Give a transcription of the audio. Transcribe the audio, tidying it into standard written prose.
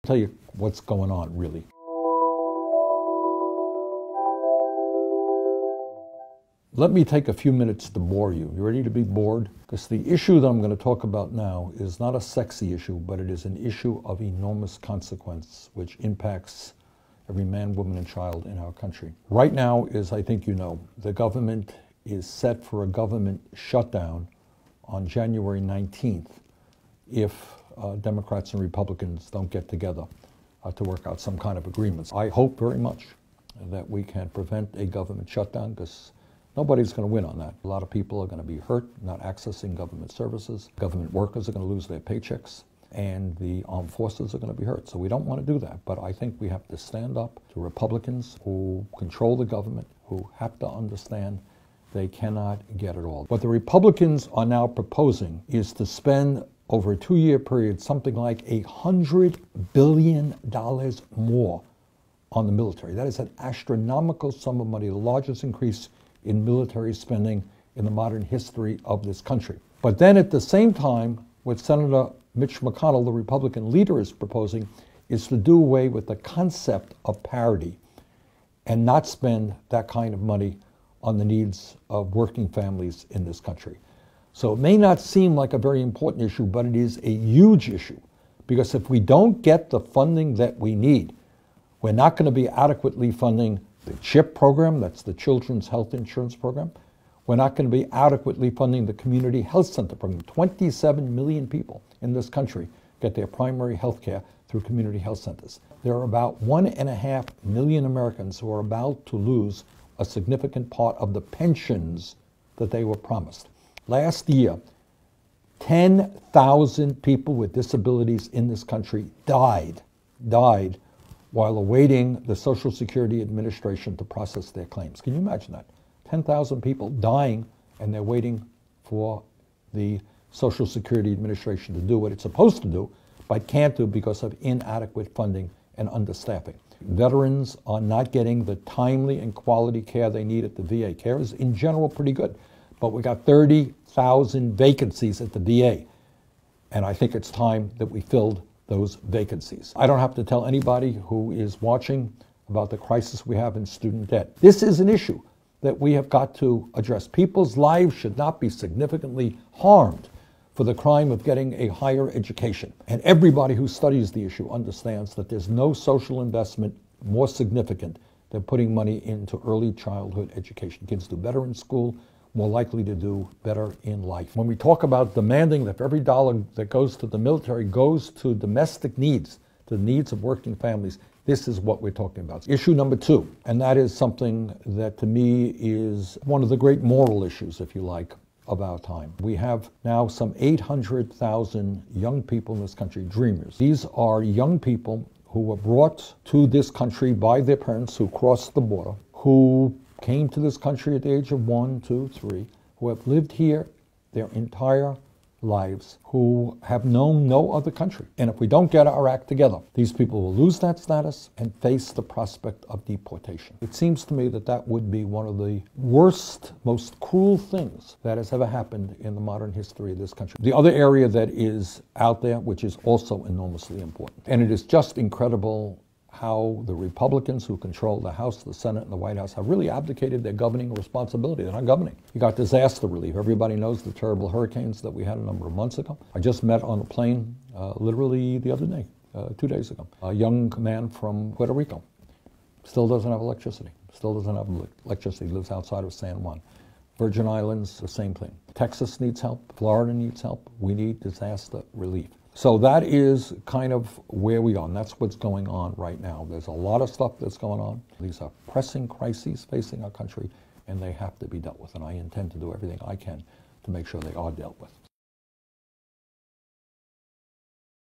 tell you what's going on, really. Let me take a few minutes to bore you. You ready to be bored? Because the issue that I'm going to talk about now is not a sexy issue, but it is an issue of enormous consequence, which impacts every man, woman, and child in our country. Right now, as I think you know, the government is set for a government shutdown on January 19th if Democrats and Republicans don't get together to work out some kind of agreements. I hope very much that we can prevent a government shutdown, because nobody's going to win on that. A lot of people are going to be hurt, not accessing government services. Government workers are going to lose their paychecks, and the armed forces are going to be hurt. So we don't want to do that. But I think we have to stand up to Republicans who control the government, who have to understand they cannot get it all. What the Republicans are now proposing is to spend over a 2-year period something like $100 billion more on the military. That is an astronomical sum of money, the largest increase in military spending in the modern history of this country. But then at the same time, what Senator Mitch McConnell, the Republican leader, is proposing is to do away with the concept of parity and not spend that kind of money on the needs of working families in this country. So it may not seem like a very important issue, but it is a huge issue, because if we don't get the funding that we need, we're not going to be adequately funding the CHIP program, that's the Children's Health Insurance Program. We're not going to be adequately funding the Community Health Center program. 27 million people in this country get their primary health care through community health centers. There are about 1.5 million Americans who are about to lose a significant part of the pensions that they were promised. Last year, 10,000 people with disabilities in this country died while awaiting the Social Security Administration to process their claims. Can you imagine that? 10,000 people dying, and they're waiting for the Social Security Administration to do what it's supposed to do, but can't do because of inadequate funding and understaffing. Veterans are not getting the timely and quality care they need at the VA. Care is, in general, pretty good, but we got 30,000 vacancies at the VA, and I think it's time that we filled those vacancies. I don't have to tell anybody who is watching about the crisis we have in student debt. This is an issue that we have got to address. People's lives should not be significantly harmed for the crime of getting a higher education. And everybody who studies the issue understands that there's no social investment more significant than putting money into early childhood education. Kids do better in school, more likely to do better in life. When we talk about demanding that every dollar that goes to the military goes to domestic needs, to the needs of working families, this is what we're talking about. Issue number 2, and that is something that to me is one of the great moral issues, if you like, of our time. We have now some 800,000 young people in this country, dreamers. These are young people who were brought to this country by their parents who crossed the border, who came to this country at the age of 1, 2, 3, who have lived here their entire lives, who have known no other country. And if we don't get our act together, these people will lose that status and face the prospect of deportation. It seems to me that that would be one of the worst, most cruel things that has ever happened in the modern history of this country. The other area that is out there, which is also enormously important, and it is just incredible how the Republicans who control the House, the Senate, and the White House have really abdicated their governing responsibility. They're not governing. You got disaster relief. Everybody knows the terrible hurricanes that we had a number of months ago. I just met on a plane literally the other day, 2 days ago, a young man from Puerto Rico. Still doesn't have electricity. Still doesn't have electricity. Lives outside of San Juan. Virgin Islands, the same thing. Texas needs help. Florida needs help. We need disaster relief. So that is kind of where we are, and that's what's going on right now. There's a lot of stuff that's going on. These are pressing crises facing our country, and they have to be dealt with, and I intend to do everything I can to make sure they are dealt with.